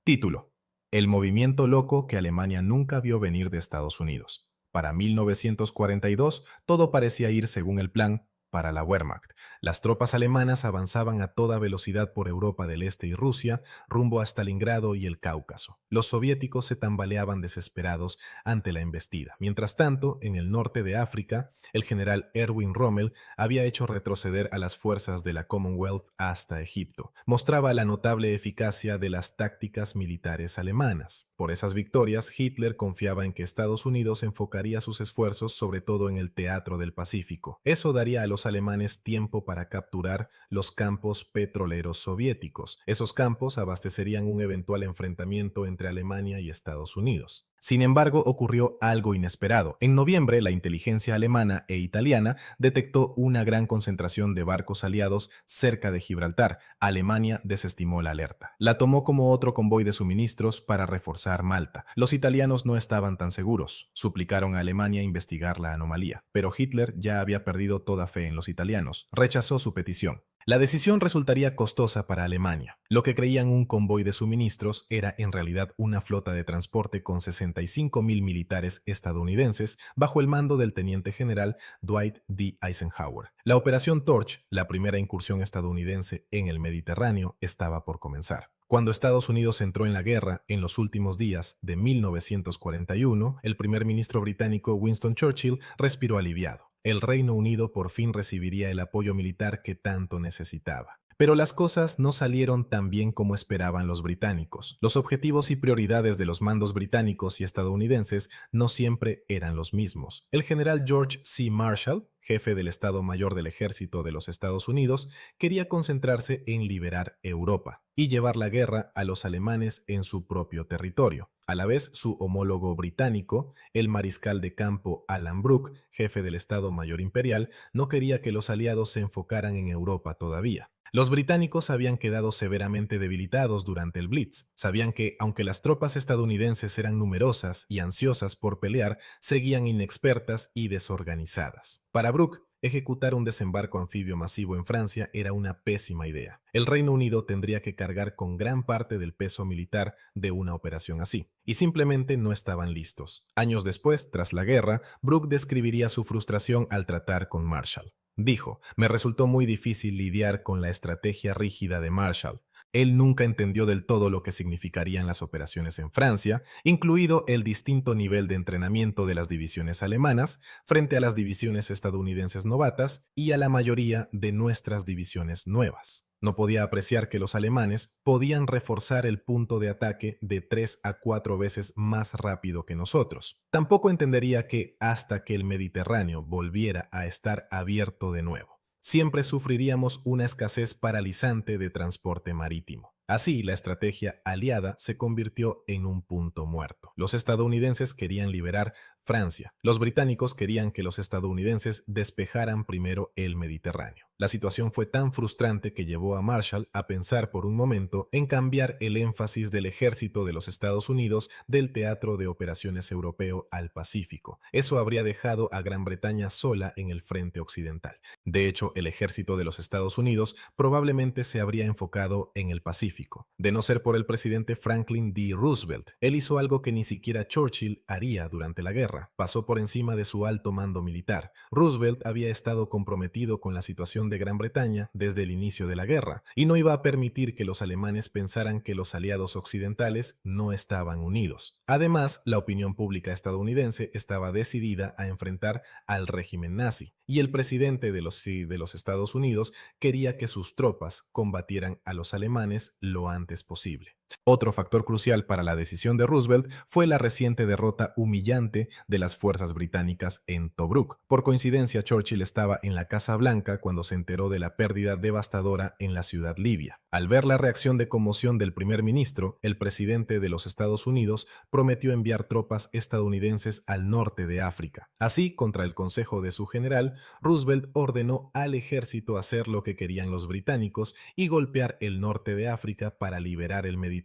Título: El movimiento loco que Alemania nunca vio venir de Estados Unidos. Para 1942, todo parecía ir según el plan para la Wehrmacht. Las tropas alemanas avanzaban a toda velocidad por Europa del Este y Rusia, rumbo a Stalingrado y el Cáucaso. Los soviéticos se tambaleaban desesperados ante la embestida. Mientras tanto, en el norte de África, el general Erwin Rommel había hecho retroceder a las fuerzas de la Commonwealth hasta Egipto. Mostraba la notable eficacia de las tácticas militares alemanas. Por esas victorias, Hitler confiaba en que Estados Unidos enfocaría sus esfuerzos sobre todo en el teatro del Pacífico. Eso daría a los alemanes tiempo para capturar los campos petroleros soviéticos. Esos campos abastecerían un eventual enfrentamiento entre Alemania y Estados Unidos. Sin embargo, ocurrió algo inesperado. En noviembre, la inteligencia alemana e italiana detectó una gran concentración de barcos aliados cerca de Gibraltar. Alemania desestimó la alerta. La tomó como otro convoy de suministros para reforzar Malta. Los italianos no estaban tan seguros. Suplicaron a Alemania investigar la anomalía. Pero Hitler ya había perdido toda fe en los italianos. Rechazó su petición. La decisión resultaría costosa para Alemania. Lo que creían un convoy de suministros era en realidad una flota de transporte con 65.000 militares estadounidenses bajo el mando del teniente general Dwight D. Eisenhower. La Operación Torch, la primera incursión estadounidense en el Mediterráneo, estaba por comenzar. Cuando Estados Unidos entró en la guerra en los últimos días de 1941, el primer ministro británico Winston Churchill respiró aliviado. El Reino Unido por fin recibiría el apoyo militar que tanto necesitaba. Pero las cosas no salieron tan bien como esperaban los británicos. Los objetivos y prioridades de los mandos británicos y estadounidenses no siempre eran los mismos. El general George C. Marshall, jefe del Estado Mayor del Ejército de los Estados Unidos, quería concentrarse en liberar Europa y llevar la guerra a los alemanes en su propio territorio. A la vez, su homólogo británico, el mariscal de campo Alan Brooke, jefe del Estado Mayor Imperial, no quería que los aliados se enfocaran en Europa todavía. Los británicos habían quedado severamente debilitados durante el Blitz. Sabían que, aunque las tropas estadounidenses eran numerosas y ansiosas por pelear, seguían inexpertas y desorganizadas. Para Brooke, ejecutar un desembarco anfibio masivo en Francia era una pésima idea. El Reino Unido tendría que cargar con gran parte del peso militar de una operación así, y simplemente no estaban listos. Años después, tras la guerra, Brooke describiría su frustración al tratar con Marshall. Dijo: me resultó muy difícil lidiar con la estrategia rígida de Marshall. Él nunca entendió del todo lo que significarían las operaciones en Francia, incluido el distinto nivel de entrenamiento de las divisiones alemanas frente a las divisiones estadounidenses novatas y a la mayoría de nuestras divisiones nuevas. No podía apreciar que los alemanes podían reforzar el punto de ataque de 3 a 4 veces más rápido que nosotros. Tampoco entendería que, hasta que el Mediterráneo volviera a estar abierto de nuevo, siempre sufriríamos una escasez paralizante de transporte marítimo. Así, la estrategia aliada se convirtió en un punto muerto. Los estadounidenses querían liberar Francia. Los británicos querían que los estadounidenses despejaran primero el Mediterráneo. La situación fue tan frustrante que llevó a Marshall a pensar por un momento en cambiar el énfasis del ejército de los Estados Unidos del teatro de operaciones europeo al Pacífico. Eso habría dejado a Gran Bretaña sola en el frente occidental. De hecho, el ejército de los Estados Unidos probablemente se habría enfocado en el Pacífico, de no ser por el presidente Franklin D. Roosevelt. Él hizo algo que ni siquiera Churchill haría durante la guerra. Pasó por encima de su alto mando militar. Roosevelt había estado comprometido con la situación de Gran Bretaña desde el inicio de la guerra, y no iba a permitir que los alemanes pensaran que los aliados occidentales no estaban unidos. Además, la opinión pública estadounidense estaba decidida a enfrentar al régimen nazi, y el presidente de los Estados Unidos quería que sus tropas combatieran a los alemanes lo antes posible. Otro factor crucial para la decisión de Roosevelt fue la reciente derrota humillante de las fuerzas británicas en Tobruk. Por coincidencia, Churchill estaba en la Casa Blanca cuando se enteró de la pérdida devastadora en la ciudad libia. Al ver la reacción de conmoción del primer ministro, el presidente de los Estados Unidos prometió enviar tropas estadounidenses al norte de África. Así, contra el consejo de su general, Roosevelt ordenó al ejército hacer lo que querían los británicos y golpear el norte de África para liberar el Mediterráneo.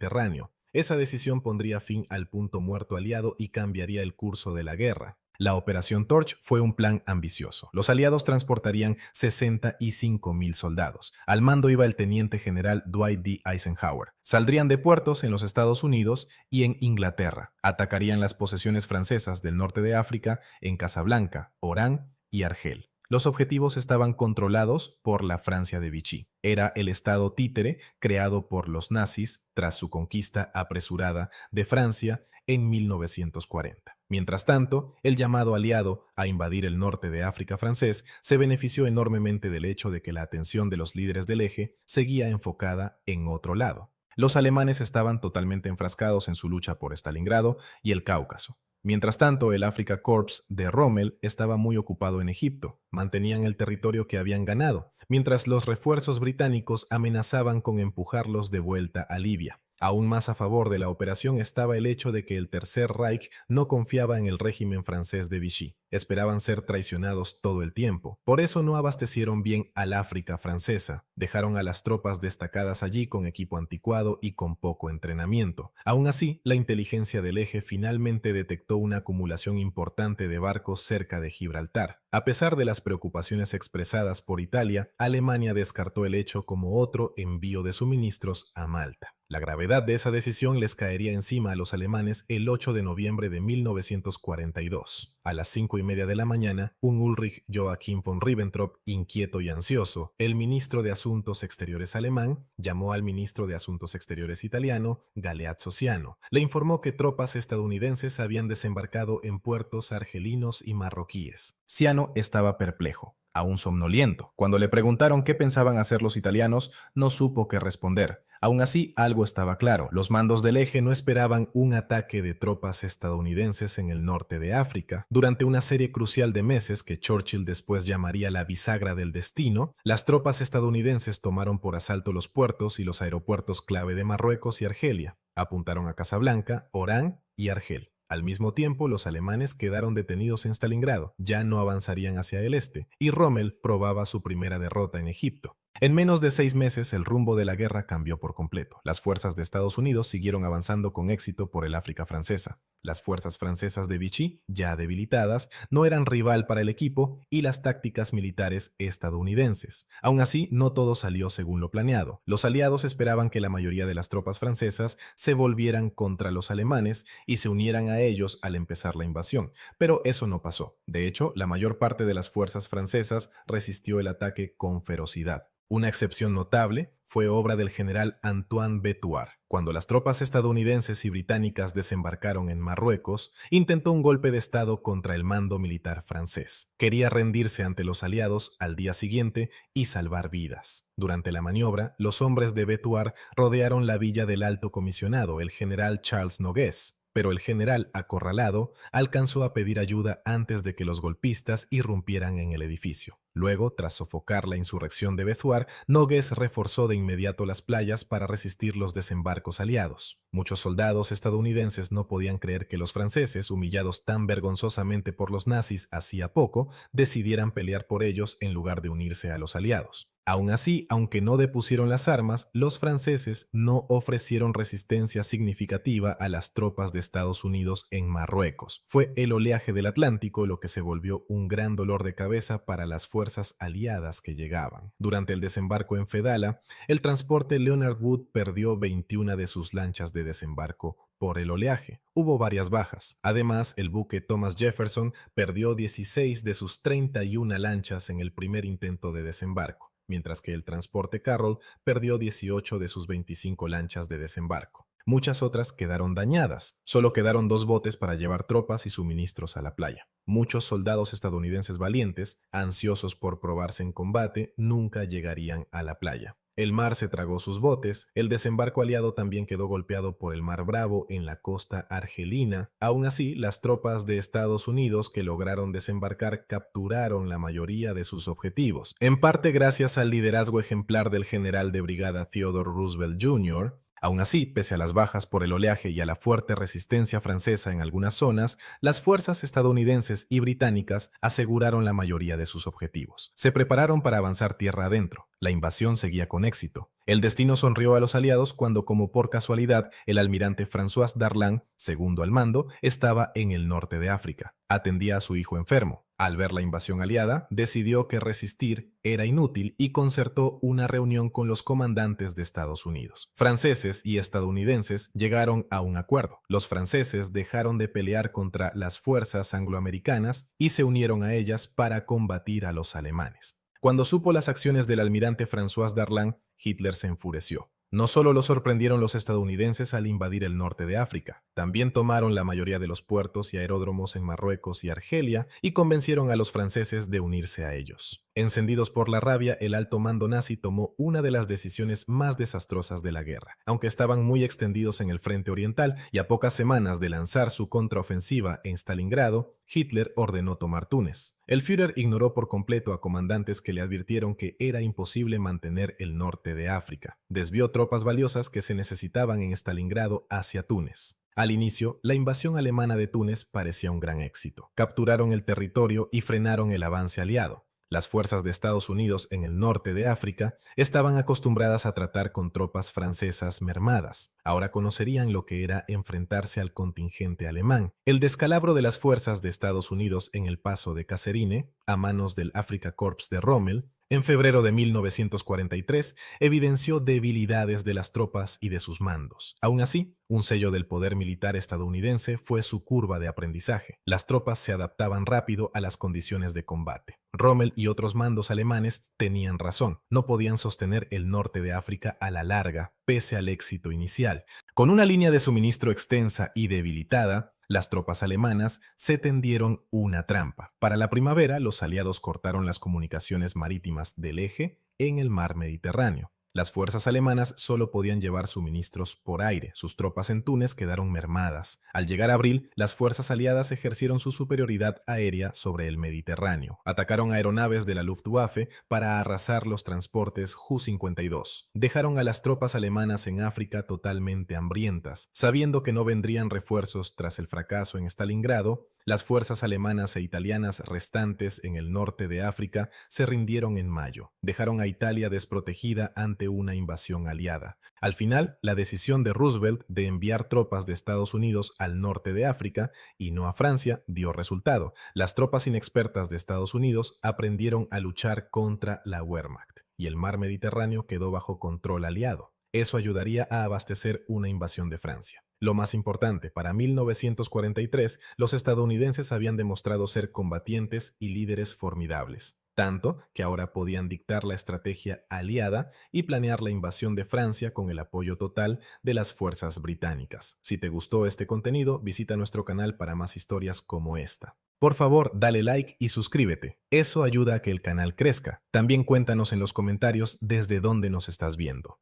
Esa decisión pondría fin al punto muerto aliado y cambiaría el curso de la guerra. La Operación Torch fue un plan ambicioso. Los aliados transportarían 65.000 soldados. Al mando iba el teniente general Dwight D. Eisenhower. Saldrían de puertos en los Estados Unidos y en Inglaterra. Atacarían las posesiones francesas del norte de África en Casablanca, Orán y Argel. Los objetivos estaban controlados por la Francia de Vichy. Era el estado títere creado por los nazis tras su conquista apresurada de Francia en 1940. Mientras tanto, el llamado aliado a invadir el norte de África francés se benefició enormemente del hecho de que la atención de los líderes del eje seguía enfocada en otro lado. Los alemanes estaban totalmente enfrascados en su lucha por Stalingrado y el Cáucaso. Mientras tanto, el Afrika Korps de Rommel estaba muy ocupado en Egipto. Mantenían el territorio que habían ganado, mientras los refuerzos británicos amenazaban con empujarlos de vuelta a Libia. Aún más a favor de la operación estaba el hecho de que el Tercer Reich no confiaba en el régimen francés de Vichy. Esperaban ser traicionados todo el tiempo. Por eso no abastecieron bien al África francesa. Dejaron a las tropas destacadas allí con equipo anticuado y con poco entrenamiento. Aún así, la inteligencia del eje finalmente detectó una acumulación importante de barcos cerca de Gibraltar. A pesar de las preocupaciones expresadas por Italia, Alemania descartó el hecho como otro envío de suministros a Malta. La gravedad de esa decisión les caería encima a los alemanes el 8 de noviembre de 1942. A las 5:30 de la mañana, un Ulrich Joachim von Ribbentrop, inquieto y ansioso, el ministro de Asuntos Exteriores alemán, llamó al ministro de Asuntos Exteriores italiano, Galeazzo Ciano. Le informó que tropas estadounidenses habían desembarcado en puertos argelinos y marroquíes. Ciano estaba perplejo, aún somnoliento. Cuando le preguntaron qué pensaban hacer los italianos, no supo qué responder. Aún así, algo estaba claro. Los mandos del eje no esperaban un ataque de tropas estadounidenses en el norte de África. Durante una serie crucial de meses que Churchill después llamaría la bisagra del destino, las tropas estadounidenses tomaron por asalto los puertos y los aeropuertos clave de Marruecos y Argelia. Apuntaron a Casablanca, Orán y Argel. Al mismo tiempo, los alemanes quedaron detenidos en Stalingrado, ya no avanzarían hacia el este, y Rommel probaba su primera derrota en Egipto. En menos de 6 meses, el rumbo de la guerra cambió por completo. Las fuerzas de Estados Unidos siguieron avanzando con éxito por el África francesa. Las fuerzas francesas de Vichy, ya debilitadas, no eran rival para el equipo y las tácticas militares estadounidenses. Aún así, no todo salió según lo planeado. Los aliados esperaban que la mayoría de las tropas francesas se volvieran contra los alemanes y se unieran a ellos al empezar la invasión, pero eso no pasó. De hecho, la mayor parte de las fuerzas francesas resistió el ataque con ferocidad. Una excepción notable fue obra del general Antoine Betuart. Cuando las tropas estadounidenses y británicas desembarcaron en Marruecos, intentó un golpe de estado contra el mando militar francés. Quería rendirse ante los aliados al día siguiente y salvar vidas. Durante la maniobra, los hombres de Betuart rodearon la villa del alto comisionado, el general Charles Noguès. Pero el general, acorralado, alcanzó a pedir ayuda antes de que los golpistas irrumpieran en el edificio. Luego, tras sofocar la insurrección de Betuart, Noguès reforzó de inmediato las playas para resistir los desembarcos aliados. Muchos soldados estadounidenses no podían creer que los franceses, humillados tan vergonzosamente por los nazis hacía poco, decidieran pelear por ellos en lugar de unirse a los aliados. Aún así, aunque no depusieron las armas, los franceses no ofrecieron resistencia significativa a las tropas de Estados Unidos en Marruecos. Fue el oleaje del Atlántico lo que se volvió un gran dolor de cabeza para las fuerzas aliadas que llegaban. Durante el desembarco en Fedala, el transporte Leonard Wood perdió 21 de sus lanchas de desembarco por el oleaje. Hubo varias bajas. Además, el buque Thomas Jefferson perdió 16 de sus 31 lanchas en el primer intento de desembarco, mientras que el transporte Carroll perdió 18 de sus 25 lanchas de desembarco. Muchas otras quedaron dañadas. Solo quedaron 2 botes para llevar tropas y suministros a la playa. Muchos soldados estadounidenses valientes, ansiosos por probarse en combate, nunca llegarían a la playa. El mar se tragó sus botes, el desembarco aliado también quedó golpeado por el Mar Bravo en la costa argelina. Aún así, las tropas de Estados Unidos que lograron desembarcar capturaron la mayoría de sus objetivos, en parte gracias al liderazgo ejemplar del general de brigada Theodore Roosevelt Jr. Aún así, pese a las bajas por el oleaje y a la fuerte resistencia francesa en algunas zonas, las fuerzas estadounidenses y británicas aseguraron la mayoría de sus objetivos. Se prepararon para avanzar tierra adentro. La invasión seguía con éxito. El destino sonrió a los aliados cuando, como por casualidad, el almirante François Darlan, segundo al mando, estaba en el norte de África. atendía a su hijo enfermo. Al ver la invasión aliada, decidió que resistir era inútil y concertó una reunión con los comandantes de Estados Unidos. Franceses y estadounidenses llegaron a un acuerdo. Los franceses dejaron de pelear contra las fuerzas angloamericanas y se unieron a ellas para combatir a los alemanes. Cuando supo las acciones del almirante François Darlan, Hitler se enfureció. No solo lo sorprendieron los estadounidenses al invadir el norte de África, también tomaron la mayoría de los puertos y aeródromos en Marruecos y Argelia y convencieron a los franceses de unirse a ellos. Encendidos por la rabia, el alto mando nazi tomó una de las decisiones más desastrosas de la guerra. Aunque estaban muy extendidos en el frente oriental y a pocas semanas de lanzar su contraofensiva en Stalingrado, Hitler ordenó tomar Túnez. El Führer ignoró por completo a comandantes que le advirtieron que era imposible mantener el norte de África. Desvió tropas valiosas que se necesitaban en Stalingrado hacia Túnez. Al inicio, la invasión alemana de Túnez parecía un gran éxito. Capturaron el territorio y frenaron el avance aliado. Las fuerzas de Estados Unidos en el norte de África estaban acostumbradas a tratar con tropas francesas mermadas. Ahora conocerían lo que era enfrentarse al contingente alemán. El descalabro de las fuerzas de Estados Unidos en el paso de Kasserine, a manos del Afrika Korps de Rommel, en febrero de 1943, evidenció debilidades de las tropas y de sus mandos. Aún así, un sello del poder militar estadounidense fue su curva de aprendizaje. Las tropas se adaptaban rápido a las condiciones de combate. Rommel y otros mandos alemanes tenían razón. No podían sostener el norte de África a la larga, pese al éxito inicial. Con una línea de suministro extensa y debilitada, las tropas alemanas se tendieron una trampa. Para la primavera, los aliados cortaron las comunicaciones marítimas del eje en el mar Mediterráneo. Las fuerzas alemanas solo podían llevar suministros por aire. Sus tropas en Túnez quedaron mermadas. Al llegar abril, las fuerzas aliadas ejercieron su superioridad aérea sobre el Mediterráneo. Atacaron aeronaves de la Luftwaffe para arrasar los transportes Ju-52. Dejaron a las tropas alemanas en África totalmente hambrientas. Sabiendo que no vendrían refuerzos tras el fracaso en Stalingrado, las fuerzas alemanas e italianas restantes en el norte de África se rindieron en mayo. Dejaron a Italia desprotegida ante una invasión aliada. Al final, la decisión de Roosevelt de enviar tropas de Estados Unidos al norte de África y no a Francia dio resultado. Las tropas inexpertas de Estados Unidos aprendieron a luchar contra la Wehrmacht y el mar Mediterráneo quedó bajo control aliado. Eso ayudaría a abastecer una invasión de Francia. Lo más importante, para 1943, los estadounidenses habían demostrado ser combatientes y líderes formidables, tanto que ahora podían dictar la estrategia aliada y planear la invasión de Francia con el apoyo total de las fuerzas británicas. Si te gustó este contenido, visita nuestro canal para más historias como esta. Por favor, dale like y suscríbete. Eso ayuda a que el canal crezca. También cuéntanos en los comentarios desde dónde nos estás viendo.